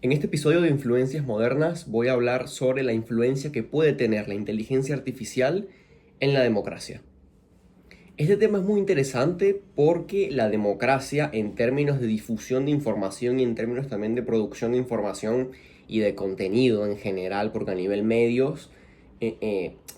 En este episodio de Influencias Modernas voy a hablar sobre la influencia que puede tener la inteligencia artificial en la democracia. Este tema es muy interesante porque la democracia, en términos de difusión de información y en términos también de producción de información y de contenido en general, porque a nivel medios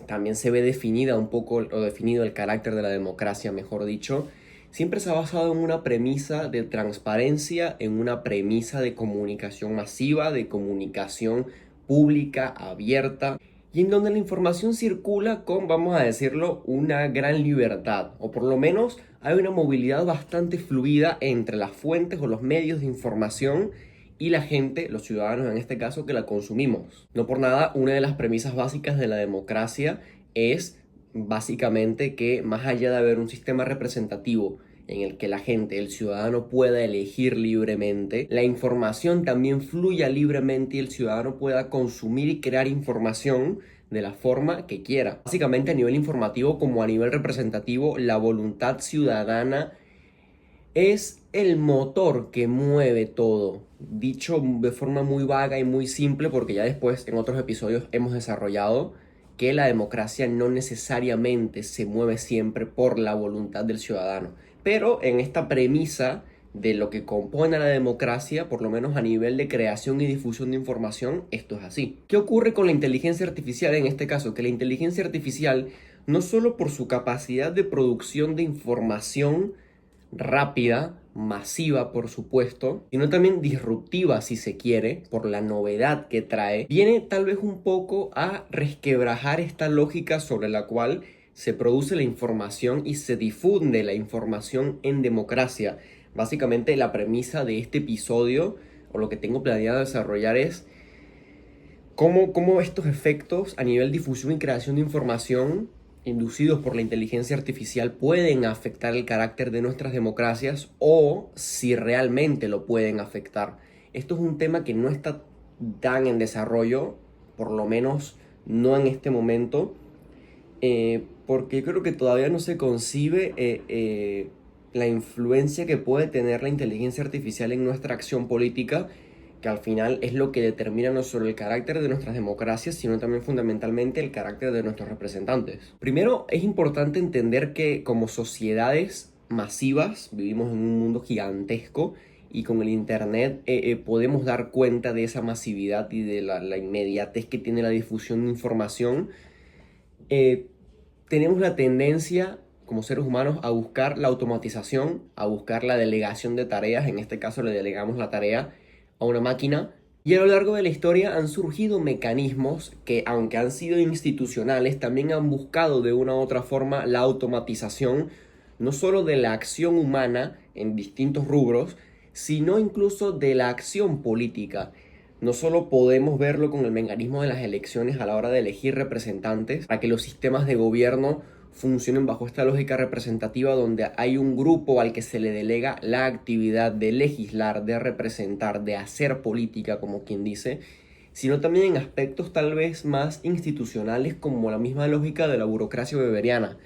también se ve definida un poco, o definido el carácter de la democracia, mejor dicho, siempre se ha basado en una premisa de transparencia, en una premisa de comunicación masiva, de comunicación pública, abierta, y en donde la información circula con, vamos a decirlo, una gran libertad, o por lo menos hay una movilidad bastante fluida entre las fuentes o los medios de información y la gente, los ciudadanos en este caso, que la consumimos. No por nada, una de las premisas básicas de la democracia es básicamente que más allá de haber un sistema representativo en el que la gente, el ciudadano pueda elegir libremente, la información también fluya libremente y el ciudadano pueda consumir y crear información de la forma que quiera. Básicamente a nivel informativo como a nivel representativo, la voluntad ciudadana es el motor que mueve todo. Dicho de forma muy vaga y muy simple, porque ya después en otros episodios hemos desarrollado que la democracia no necesariamente se mueve siempre por la voluntad del ciudadano. Pero en esta premisa de lo que compone a la democracia, por lo menos a nivel de creación y difusión de información, esto es así. ¿Qué ocurre con la inteligencia artificial en este caso? Que la inteligencia artificial, no solo por su capacidad de producción de información rápida, masiva por supuesto, sino también disruptiva si se quiere, por la novedad que trae, viene tal vez un poco a resquebrajar esta lógica sobre la cual se produce la información y se difunde la información en democracia. Básicamente la premisa de este episodio, o lo que tengo planeado desarrollar es cómo estos efectos a nivel difusión y creación de información inducidos por la inteligencia artificial pueden afectar el carácter de nuestras democracias o si realmente lo pueden afectar. Esto es un tema que no está tan en desarrollo, por lo menos no en este momento, porque creo que todavía no se concibe la influencia que puede tener la inteligencia artificial en nuestra acción política, que al final es lo que determina no solo el carácter de nuestras democracias, sino también fundamentalmente el carácter de nuestros representantes. Primero, es importante entender que como sociedades masivas vivimos en un mundo gigantesco y con el internet podemos dar cuenta de esa masividad y de la inmediatez que tiene la difusión de información. Tenemos la tendencia como seres humanos a buscar la automatización, a buscar la delegación de tareas. En este caso le delegamos la tarea a una máquina. Y a lo largo de la historia han surgido mecanismos que, aunque han sido institucionales, también han buscado de una u otra forma la automatización, no solo de la acción humana en distintos rubros, sino incluso de la acción política. No solo podemos verlo con el mecanismo de las elecciones a la hora de elegir representantes, para que los sistemas de gobierno funcionen bajo esta lógica representativa donde hay un grupo al que se le delega la actividad de legislar, de representar, de hacer política, como quien dice, sino también en aspectos tal vez más institucionales como la misma lógica de la burocracia weberiana.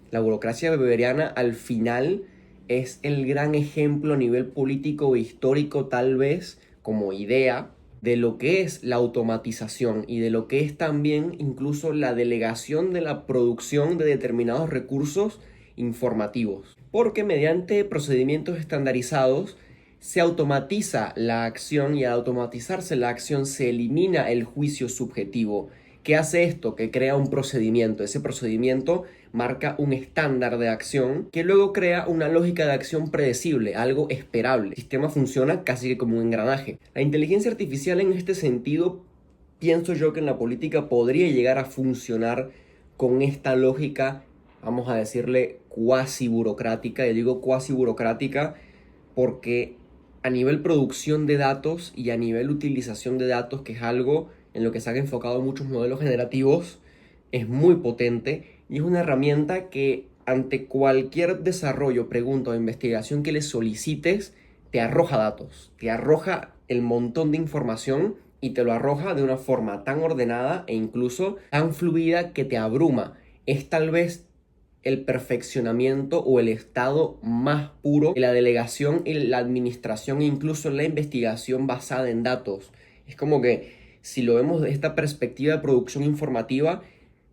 La burocracia weberiana al final es el gran ejemplo a nivel político e histórico tal vez como idea de lo que es la automatización y de lo que es también incluso la delegación de la producción de determinados recursos informativos. Porque mediante procedimientos estandarizados se automatiza la acción y al automatizarse la acción se elimina el juicio subjetivo. ¿Qué hace esto? Que crea un procedimiento. Ese procedimiento marca un estándar de acción que luego crea una lógica de acción predecible, algo esperable. El sistema funciona casi que como un engranaje. La inteligencia artificial en este sentido, pienso yo que en la política podría llegar a funcionar con esta lógica, vamos a decirle, cuasi burocrática. Y digo cuasi burocrática porque a nivel producción de datos y a nivel utilización de datos, que es algo en lo que se han enfocado muchos modelos generativos, es muy potente y es una herramienta que ante cualquier desarrollo, pregunta o investigación que le solicites, te arroja datos, te arroja el montón de información y te lo arroja de una forma tan ordenada e incluso tan fluida que te abruma. Es tal vez el perfeccionamiento o el estado más puro de la delegación y la administración e incluso la investigación basada en datos. Es como que si lo vemos desde esta perspectiva de producción informativa,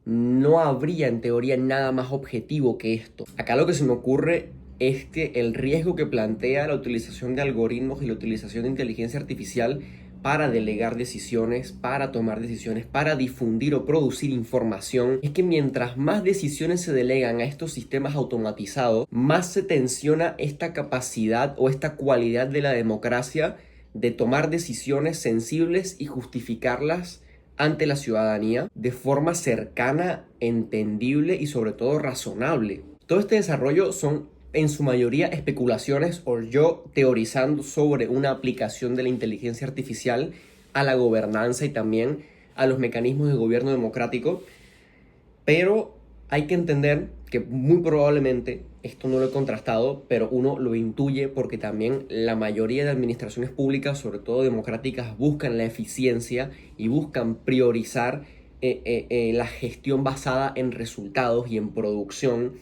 no habría en teoría nada más objetivo que esto. Acá lo que se me ocurre es que el riesgo que plantea la utilización de algoritmos y la utilización de inteligencia artificial para delegar decisiones, para tomar decisiones, para difundir o producir información, es que mientras más decisiones se delegan a estos sistemas automatizados, más se tensiona esta capacidad o esta cualidad de la democracia de tomar decisiones sensibles y justificarlas ante la ciudadanía de forma cercana, entendible y sobre todo razonable. Todo este desarrollo son en su mayoría especulaciones o yo teorizando sobre una aplicación de la inteligencia artificial a la gobernanza y también a los mecanismos de gobierno democrático, pero hay que entender que muy probablemente, esto no lo he contrastado, pero uno lo intuye porque también la mayoría de administraciones públicas, sobre todo democráticas, buscan la eficiencia y buscan priorizar la gestión basada en resultados y en producción.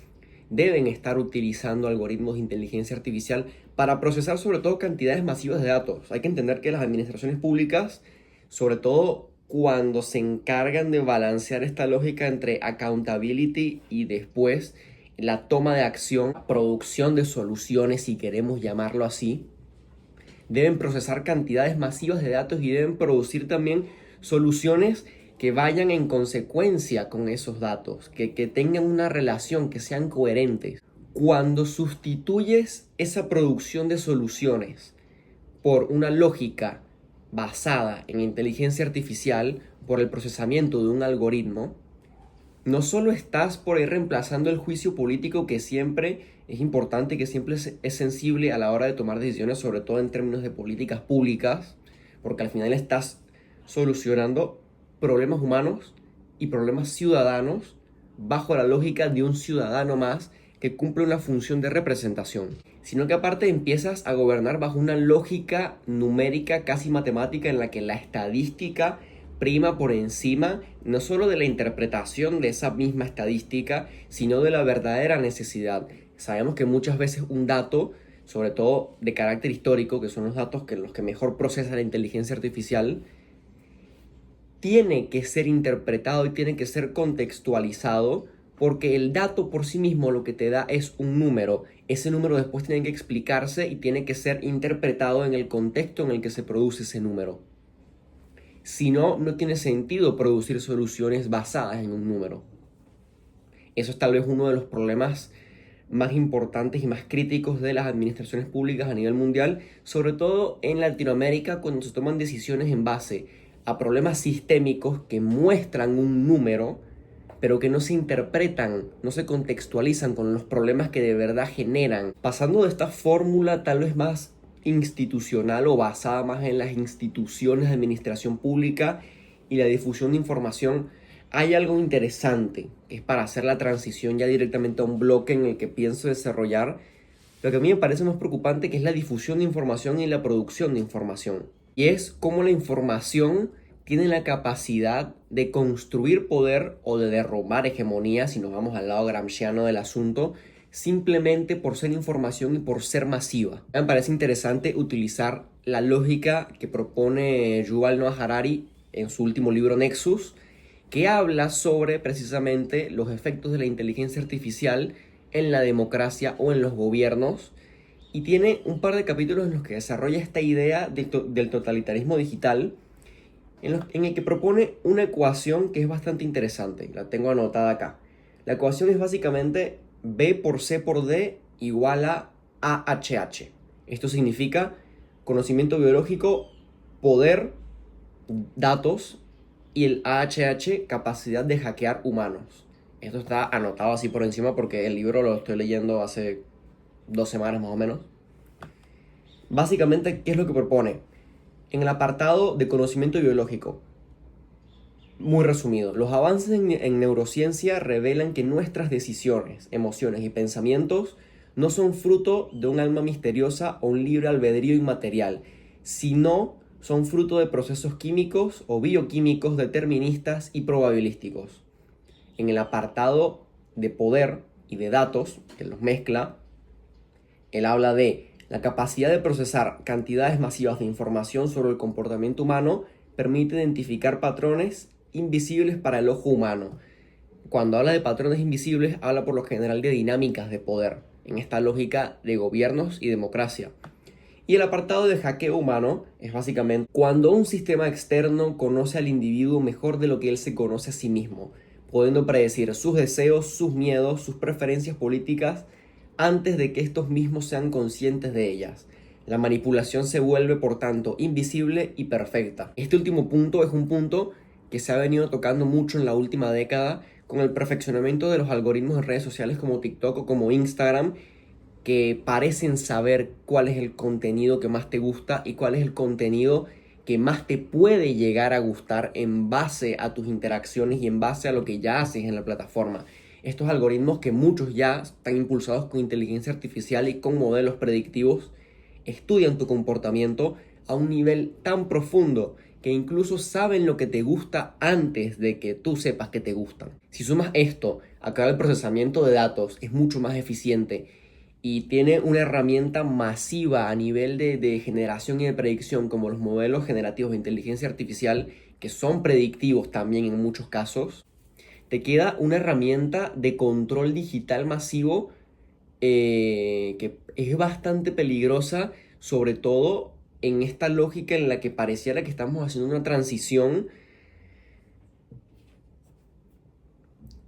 Deben estar utilizando algoritmos de inteligencia artificial para procesar sobre todo cantidades masivas de datos. Hay que entender que las administraciones públicas, sobre todo cuando se encargan de balancear esta lógica entre accountability y después la toma de acción, producción de soluciones, si queremos llamarlo así, deben procesar cantidades masivas de datos y deben producir también soluciones que vayan en consecuencia con esos datos, que tengan una relación, que sean coherentes. Cuando sustituyes esa producción de soluciones por una lógica basada en inteligencia artificial, por el procesamiento de un algoritmo, no solo estás por ahí reemplazando el juicio político que siempre es importante, que siempre es sensible a la hora de tomar decisiones, sobre todo en términos de políticas públicas, porque al final estás solucionando problemas humanos y problemas ciudadanos bajo la lógica de un ciudadano más que cumple una función de representación, sino que aparte empiezas a gobernar bajo una lógica numérica casi matemática en la que la estadística prima por encima no solo de la interpretación de esa misma estadística, sino de la verdadera necesidad. Sabemos que muchas veces un dato, sobre todo de carácter histórico, que son los datos que los que mejor procesa la inteligencia artificial, tiene que ser interpretado y tiene que ser contextualizado porque el dato por sí mismo lo que te da es un número. Ese número después tiene que explicarse y tiene que ser interpretado en el contexto en el que se produce ese número. Si no, no tiene sentido producir soluciones basadas en un número. Eso es tal vez uno de los problemas más importantes y más críticos de las administraciones públicas a nivel mundial, sobre todo en Latinoamérica cuando se toman decisiones en base a problemas sistémicos que muestran un número, pero que no se interpretan, no se contextualizan con los problemas que de verdad generan. Pasando de esta fórmula tal vez más institucional o basada más en las instituciones de administración pública y la difusión de información, hay algo interesante, que es para hacer la transición ya directamente a un bloque en el que pienso desarrollar lo que a mí me parece más preocupante, que es la difusión de información y la producción de información. Y es cómo la información tiene la capacidad de construir poder o de derrumbar hegemonía, si nos vamos al lado gramsciano del asunto, simplemente por ser información y por ser masiva. Me parece interesante utilizar la lógica que propone Yuval Noah Harari en su último libro Nexus, que habla sobre precisamente los efectos de la inteligencia artificial en la democracia o en los gobiernos, y tiene un par de capítulos en los que desarrolla esta idea del totalitarismo digital, en el que propone una ecuación que es bastante interesante. La tengo anotada acá. La ecuación es básicamente B por C por D igual a AHH. Esto significa conocimiento biológico, poder, datos, y el AHH, capacidad de hackear humanos. Esto está anotado así por encima porque el libro lo estoy leyendo hace 2 semanas más o menos. Básicamente, ¿qué es lo que propone? En el apartado de conocimiento biológico, muy resumido, los avances en neurociencia revelan que nuestras decisiones, emociones y pensamientos no son fruto de un alma misteriosa o un libre albedrío inmaterial, sino son fruto de procesos químicos o bioquímicos deterministas y probabilísticos. En el apartado de poder, y de datos, que los mezcla. Él habla de la capacidad de procesar cantidades masivas de información sobre el comportamiento humano permite identificar patrones invisibles para el ojo humano. Cuando habla de patrones invisibles, habla por lo general de dinámicas de poder, en esta lógica de gobiernos y democracia. Y el apartado de hackeo humano es básicamente cuando un sistema externo conoce al individuo mejor de lo que él se conoce a sí mismo, pudiendo predecir sus deseos, sus miedos, sus preferencias políticas antes de que estos mismos sean conscientes de ellas. La manipulación se vuelve, por tanto, invisible y perfecta. Este último punto es un punto que se ha venido tocando mucho en la última década con el perfeccionamiento de los algoritmos de redes sociales como TikTok o como Instagram, que parecen saber cuál es el contenido que más te gusta y cuál es el contenido que más te puede llegar a gustar en base a tus interacciones y en base a lo que ya haces en la plataforma. Estos algoritmos, que muchos ya están impulsados con inteligencia artificial y con modelos predictivos, estudian tu comportamiento a un nivel tan profundo que incluso saben lo que te gusta antes de que tú sepas que te gustan. Si sumas esto a que el procesamiento de datos es mucho más eficiente y tiene una herramienta masiva a nivel de generación y de predicción, como los modelos generativos de inteligencia artificial, que son predictivos también en muchos casos, te queda una herramienta de control digital masivo que es bastante peligrosa, sobre todo en esta lógica en la que pareciera que estamos haciendo una transición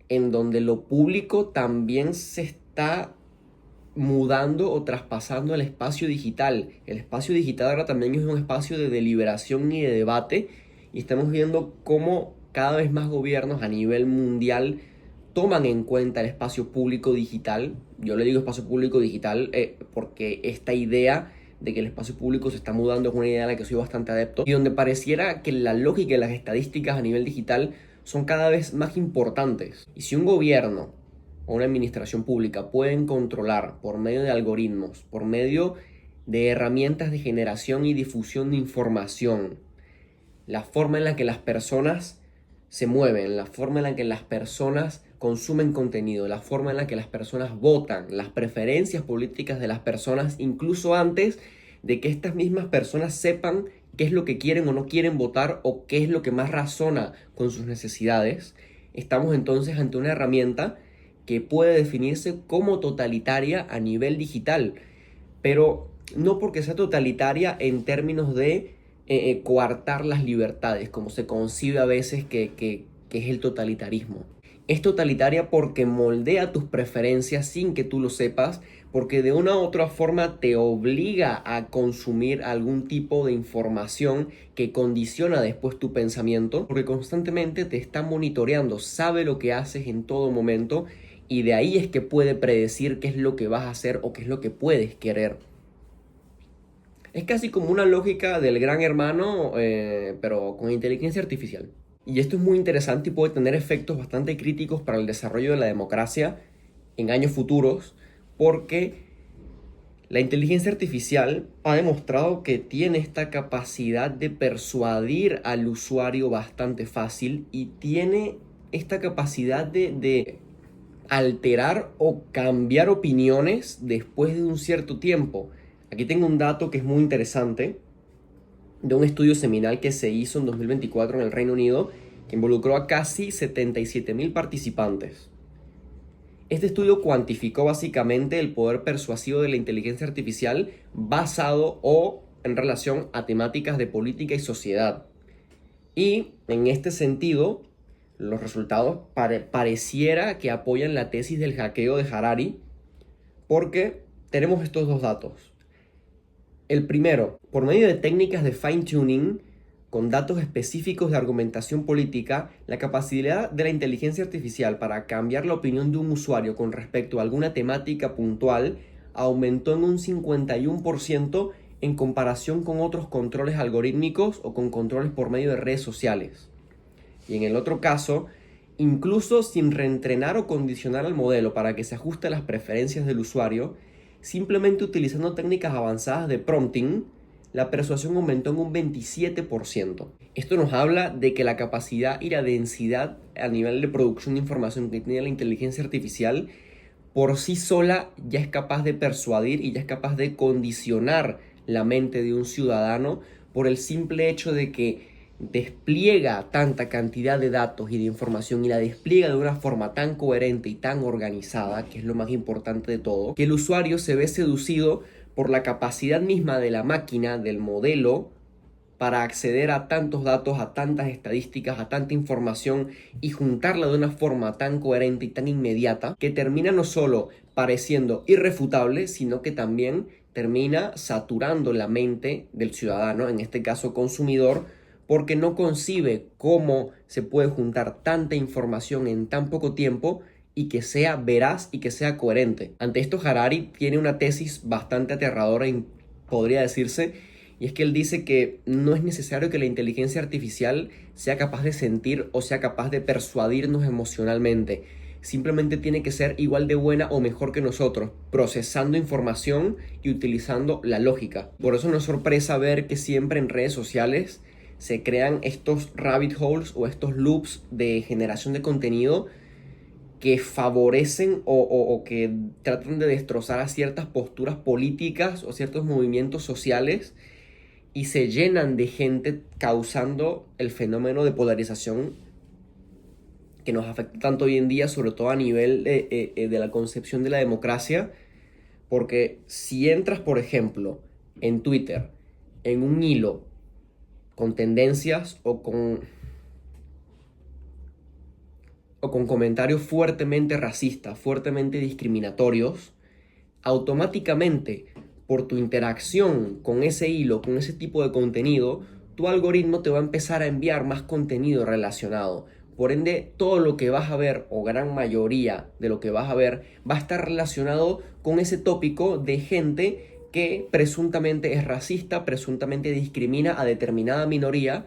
en donde lo público también se está mudando o traspasando al espacio digital. El espacio digital ahora también es un espacio de deliberación y de debate, y estamos viendo cómo cada vez más gobiernos a nivel mundial toman en cuenta el espacio público digital. Yo le digo espacio público digital porque esta idea de que el espacio público se está mudando es una idea a la que soy bastante adepto, y donde pareciera que la lógica y las estadísticas a nivel digital son cada vez más importantes. Y si un gobierno o una administración pública pueden controlar por medio de algoritmos, por medio de herramientas de generación y difusión de información, la forma en la que las personas se mueven, la forma en la que las personas consumen contenido, la forma en la que las personas votan, las preferencias políticas de las personas, incluso antes de que estas mismas personas sepan qué es lo que quieren o no quieren votar o qué es lo que más razona con sus necesidades, estamos entonces ante una herramienta que puede definirse como totalitaria a nivel digital, pero no porque sea totalitaria en términos de coartar las libertades, como se concibe a veces que es el totalitarismo. Es totalitaria porque moldea tus preferencias sin que tú lo sepas, porque de una u otra forma te obliga a consumir algún tipo de información que condiciona después tu pensamiento, porque constantemente te está monitoreando, sabe lo que haces en todo momento, y de ahí es que puede predecir qué es lo que vas a hacer o qué es lo que puedes querer. Es casi como una lógica del Gran Hermano, pero con inteligencia artificial. Y esto es muy interesante y puede tener efectos bastante críticos para el desarrollo de la democracia en años futuros, porque la inteligencia artificial ha demostrado que tiene esta capacidad de persuadir al usuario bastante fácil, y tiene esta capacidad de alterar o cambiar opiniones después de un cierto tiempo. Aquí tengo un dato que es muy interesante de un estudio seminal que se hizo en 2024 en el Reino Unido, que involucró a casi 77,000 participantes. Este estudio cuantificó básicamente el poder persuasivo de la inteligencia artificial basado o en relación a temáticas de política y sociedad. Y en este sentido, los resultados pareciera que apoyan la tesis del hackeo de Harari, porque tenemos estos dos datos. El primero, por medio de técnicas de fine-tuning, con datos específicos de argumentación política, la capacidad de la inteligencia artificial para cambiar la opinión de un usuario con respecto a alguna temática puntual aumentó en un 51% en comparación con otros controles algorítmicos o con controles por medio de redes sociales. Y en el otro caso, incluso sin reentrenar o condicionar al modelo para que se ajuste a las preferencias del usuario, simplemente utilizando técnicas avanzadas de prompting, la persuasión aumentó en un 27%. Esto nos habla de que la capacidad y la densidad a nivel de producción de información que tiene la inteligencia artificial por sí sola ya es capaz de persuadir y ya es capaz de condicionar la mente de un ciudadano por el simple hecho de que despliega tanta cantidad de datos y de información y la despliega de una forma tan coherente y tan organizada, que es lo más importante de todo, que el usuario se ve seducido por la capacidad misma de la máquina, del modelo, para acceder a tantos datos, a tantas estadísticas, a tanta información y juntarla de una forma tan coherente y tan inmediata que termina no solo pareciendo irrefutable, sino que también termina saturando la mente del ciudadano, en este caso consumidor, porque no concibe cómo se puede juntar tanta información en tan poco tiempo y que sea veraz y que sea coherente. Ante esto, Harari tiene una tesis bastante aterradora y podría decirse, y es que él dice que no es necesario que la inteligencia artificial sea capaz de sentir o sea capaz de persuadirnos emocionalmente. Simplemente tiene que ser igual de buena o mejor que nosotros, procesando información y utilizando la lógica. Por eso no es sorpresa ver que siempre en redes sociales se crean estos rabbit holes o estos loops de generación de contenido que favorecen o que tratan de destrozar a ciertas posturas políticas o ciertos movimientos sociales y se llenan de gente causando el fenómeno de polarización que nos afecta tanto hoy en día, sobre todo a nivel de la concepción de la democracia, porque si entras, por ejemplo, en Twitter, en un hilo con tendencias o con comentarios fuertemente racistas, fuertemente discriminatorios, automáticamente por tu interacción con ese hilo, con ese tipo de contenido, tu algoritmo te va a empezar a enviar más contenido relacionado. Por ende, todo lo que vas a ver, o gran mayoría de lo que vas a ver, va a estar relacionado con ese tópico de gente que presuntamente es racista, presuntamente discrimina a determinada minoría,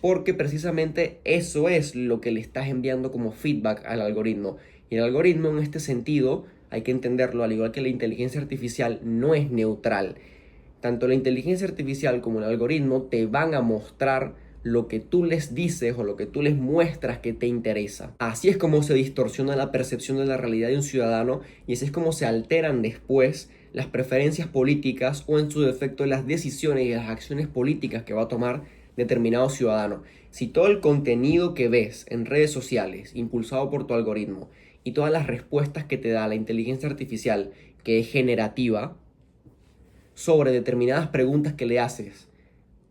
porque precisamente eso es lo que le estás enviando como feedback al algoritmo. Y el algoritmo, en este sentido, hay que entenderlo, al igual que la inteligencia artificial, no es neutral. Tanto la inteligencia artificial como el algoritmo te van a mostrar lo que tú les dices o lo que tú les muestras que te interesa. Así es como se distorsiona la percepción de la realidad de un ciudadano y así es como se alteran después las preferencias políticas o en su defecto las decisiones y las acciones políticas que va a tomar determinado ciudadano. Si todo el contenido que ves en redes sociales, impulsado por tu algoritmo, y todas las respuestas que te da la inteligencia artificial, que es generativa, sobre determinadas preguntas que le haces,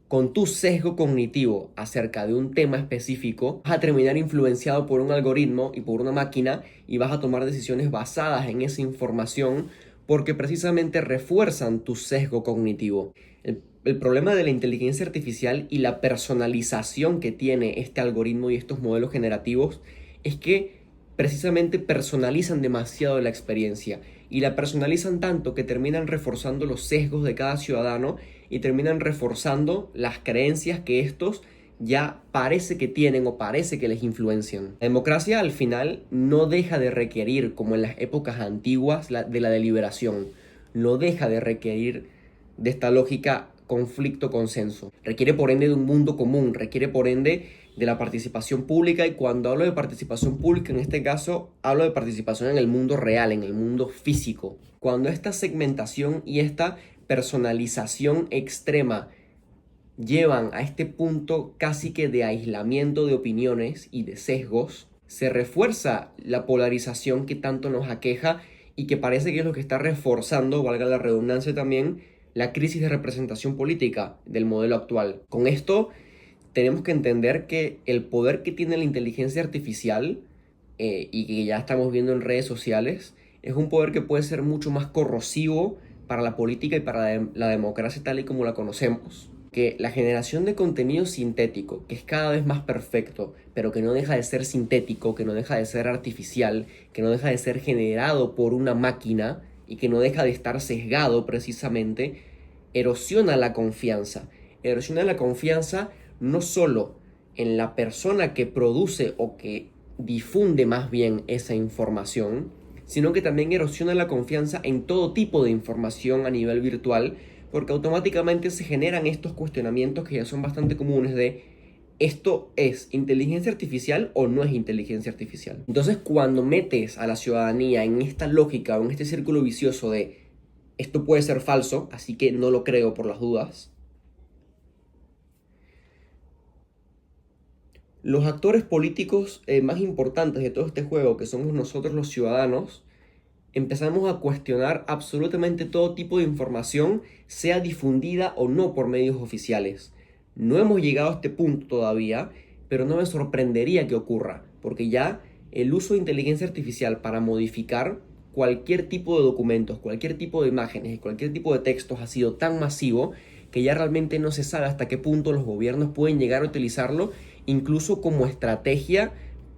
con tu sesgo cognitivo acerca de un tema específico, vas a terminar influenciado por un algoritmo y por una máquina y vas a tomar decisiones basadas en esa información porque precisamente refuerzan tu sesgo cognitivo. El problema de la inteligencia artificial y la personalización que tiene este algoritmo y estos modelos generativos es que precisamente personalizan demasiado la experiencia y la personalizan tanto que terminan reforzando los sesgos de cada ciudadano y terminan reforzando las creencias que estos ya parece que tienen o parece que les influencian. La democracia al final no deja de requerir, como en las épocas antiguas, de la deliberación. No deja de requerir de esta lógica conflicto-consenso. Requiere por ende de un mundo común, requiere por ende de la participación pública, y cuando hablo de participación pública en este caso hablo de participación en el mundo real, en el mundo físico. Cuando esta segmentación y esta personalización extrema llevan a este punto casi que de aislamiento de opiniones y de sesgos, se refuerza la polarización que tanto nos aqueja y que parece que es lo que está reforzando, valga la redundancia también, la crisis de representación política del modelo actual. Con esto tenemos que entender que el poder que tiene la inteligencia artificial y que ya estamos viendo en redes sociales es un poder que puede ser mucho más corrosivo para la política y para la democracia tal y como la conocemos. Que la generación de contenido sintético, que es cada vez más perfecto, pero que no deja de ser sintético, que no deja de ser artificial, que no deja de ser generado por una máquina y que no deja de estar sesgado precisamente, erosiona la confianza. Erosiona la confianza no solo en la persona que produce o que difunde más bien esa información, sino que también erosiona la confianza en todo tipo de información a nivel virtual, porque automáticamente se generan estos cuestionamientos que ya son bastante comunes de ¿esto es inteligencia artificial o no es inteligencia artificial? Entonces, cuando metes a la ciudadanía en esta lógica o en este círculo vicioso de esto puede ser falso, así que no lo creo por las dudas, los actores políticos más importantes de todo este juego, que somos nosotros los ciudadanos, empezamos a cuestionar absolutamente todo tipo de información, sea difundida o no por medios oficiales. No hemos llegado a este punto todavía, pero no me sorprendería que ocurra, porque ya el uso de inteligencia artificial para modificar cualquier tipo de documentos, cualquier tipo de imágenes y cualquier tipo de textos ha sido tan masivo que ya realmente no se sabe hasta qué punto los gobiernos pueden llegar a utilizarlo, incluso como estrategia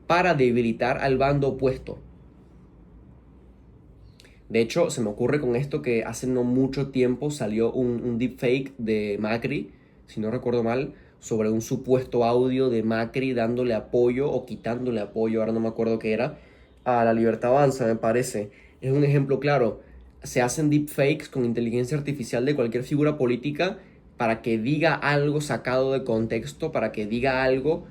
para debilitar al bando opuesto. De hecho, se me ocurre con esto que hace no mucho tiempo salió un deepfake de Macri, si no recuerdo mal, sobre un supuesto audio de Macri dándole apoyo o quitándole apoyo, ahora no me acuerdo qué era, a la Libertad Avanza, me parece. Es un ejemplo claro. Se hacen deepfakes con inteligencia artificial de cualquier figura política para que diga algo sacado de contexto, para que diga algo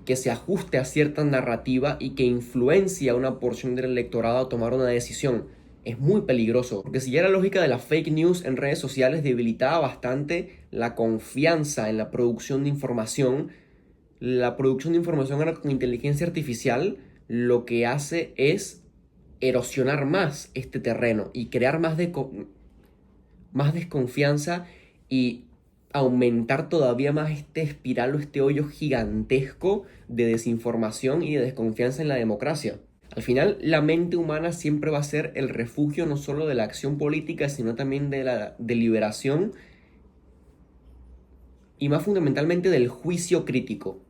que se ajuste a cierta narrativa y que influencia a una porción del electorado a tomar una decisión. Es muy peligroso, porque si ya la lógica de la fake news en redes sociales debilitaba bastante la confianza en la producción de información, la producción de información ahora con inteligencia artificial lo que hace es erosionar más este terreno y crear más desconfianza y aumentar todavía más este espiral o este hoyo gigantesco de desinformación y de desconfianza en la democracia. Al final, la mente humana siempre va a ser el refugio no solo de la acción política, sino también de la deliberación y más fundamentalmente del juicio crítico.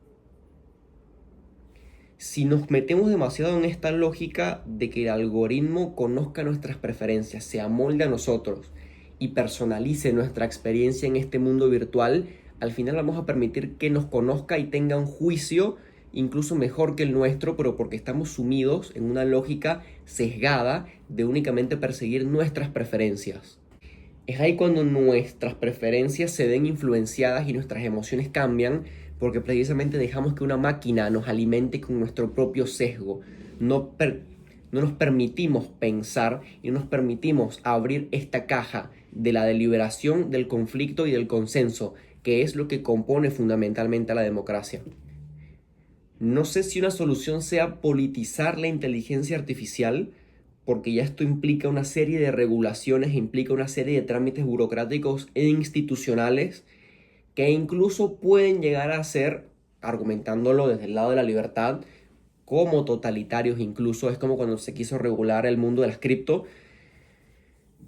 Si nos metemos demasiado en esta lógica de que el algoritmo conozca nuestras preferencias, se amolde a nosotros y personalice nuestra experiencia en este mundo virtual, al final vamos a permitir que nos conozca y tenga un juicio incluso mejor que el nuestro, pero porque estamos sumidos en una lógica sesgada de únicamente perseguir nuestras preferencias. Es ahí cuando nuestras preferencias se ven influenciadas y nuestras emociones cambian, porque precisamente dejamos que una máquina nos alimente con nuestro propio sesgo. No nos permitimos pensar y no nos permitimos abrir esta caja de la deliberación, del conflicto y del consenso, que es lo que compone fundamentalmente a la democracia. No sé si una solución sea politizar la inteligencia artificial, porque ya esto implica una serie de regulaciones, implica una serie de trámites burocráticos e institucionales que incluso pueden llegar a ser, argumentándolo desde el lado de la libertad, como totalitarios. Incluso es como cuando se quiso regular el mundo de las cripto,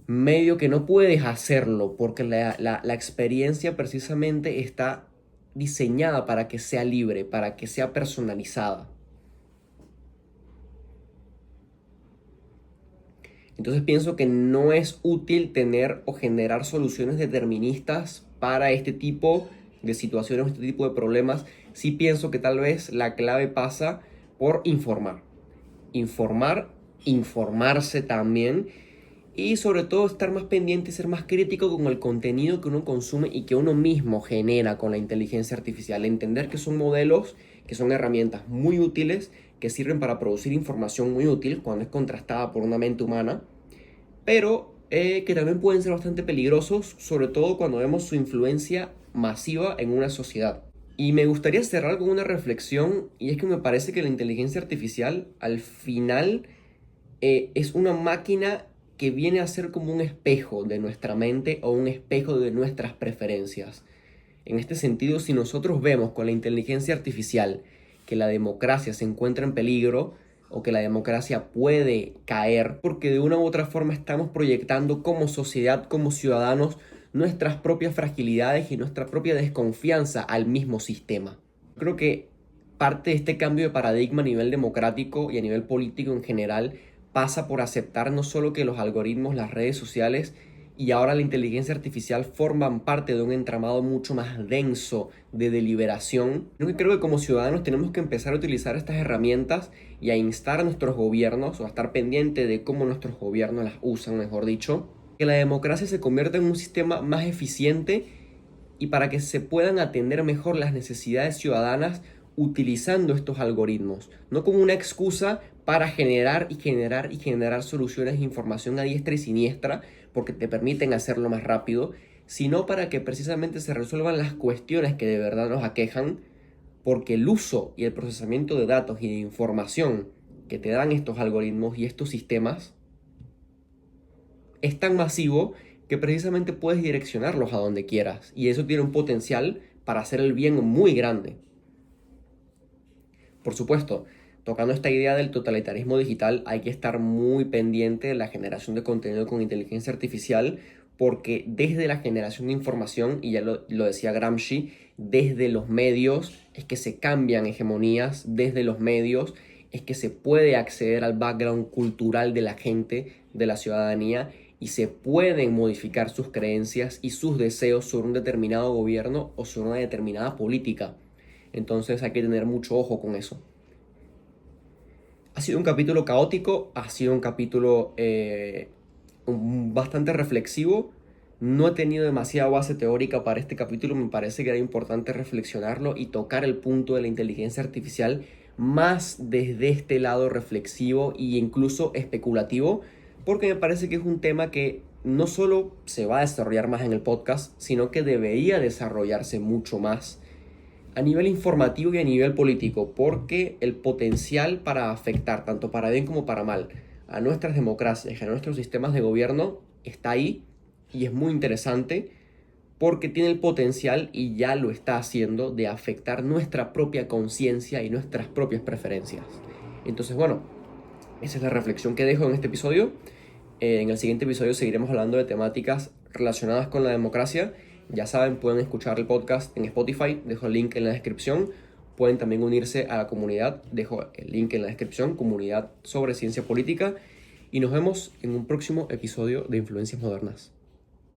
medio que no puedes hacerlo porque la experiencia precisamente está diseñada para que sea libre, para que sea personalizada. Entonces pienso que no es útil tener o generar soluciones deterministas para este tipo de situaciones, este tipo de problemas. Sí pienso que tal vez la clave pasa por informar. Informar, informarse también y sobre todo estar más pendiente y ser más crítico con el contenido que uno consume y que uno mismo genera con la inteligencia artificial. Entender que son modelos, que son herramientas muy útiles, que sirven para producir información muy útil cuando es contrastada por una mente humana, pero que también pueden ser bastante peligrosos, sobre todo cuando vemos su influencia masiva en una sociedad. Y me gustaría cerrar con una reflexión, y es que me parece que la inteligencia artificial al final es una máquina que viene a ser como un espejo de nuestra mente o un espejo de nuestras preferencias. En este sentido, si nosotros vemos con la inteligencia artificial que la democracia se encuentra en peligro o que la democracia puede caer, porque de una u otra forma estamos proyectando como sociedad, como ciudadanos, nuestras propias fragilidades y nuestra propia desconfianza al mismo sistema. Creo que parte de este cambio de paradigma a nivel democrático y a nivel político en general pasa por aceptar no solo que los algoritmos, las redes sociales y ahora la inteligencia artificial forman parte de un entramado mucho más denso de deliberación. Yo creo que como ciudadanos tenemos que empezar a utilizar estas herramientas y a instar a nuestros gobiernos o a estar pendiente de cómo nuestros gobiernos las usan, mejor dicho, que la democracia se convierta en un sistema más eficiente y para que se puedan atender mejor las necesidades ciudadanas utilizando estos algoritmos, no como una excusa para generar soluciones e información a diestra y siniestra, porque te permiten hacerlo más rápido, sino para que precisamente se resuelvan las cuestiones que de verdad nos aquejan, porque el uso y el procesamiento de datos y de información que te dan estos algoritmos y estos sistemas es tan masivo que precisamente puedes direccionarlos a donde quieras, y eso tiene un potencial para hacer el bien muy grande. Por supuesto, tocando esta idea del totalitarismo digital, hay que estar muy pendiente de la generación de contenido con inteligencia artificial, porque desde la generación de información, y ya lo decía Gramsci, desde los medios es que se cambian hegemonías, desde los medios es que se puede acceder al background cultural de la gente, de la ciudadanía, y se pueden modificar sus creencias y sus deseos sobre un determinado gobierno o sobre una determinada política. Entonces hay que tener mucho ojo con eso. Ha sido un capítulo caótico, ha sido un capítulo bastante reflexivo. No he tenido demasiada base teórica para este capítulo, me parece que era importante reflexionarlo y tocar el punto de la inteligencia artificial más desde este lado reflexivo e incluso especulativo, porque me parece que es un tema que no solo se va a desarrollar más en el podcast, sino que debería desarrollarse mucho más a nivel informativo y a nivel político, porque el potencial para afectar, tanto para bien como para mal, a nuestras democracias, a nuestros sistemas de gobierno, está ahí y es muy interesante porque tiene el potencial, y ya lo está haciendo, de afectar nuestra propia conciencia y nuestras propias preferencias. Entonces, bueno, esa es la reflexión que dejo en este episodio. En el siguiente episodio seguiremos hablando de temáticas relacionadas con la democracia. Ya saben, pueden escuchar el podcast en Spotify, dejo el link en la descripción. Pueden también unirse a la comunidad, dejo el link en la descripción, comunidad sobre ciencia política. Y nos vemos en un próximo episodio de Influencias Modernas.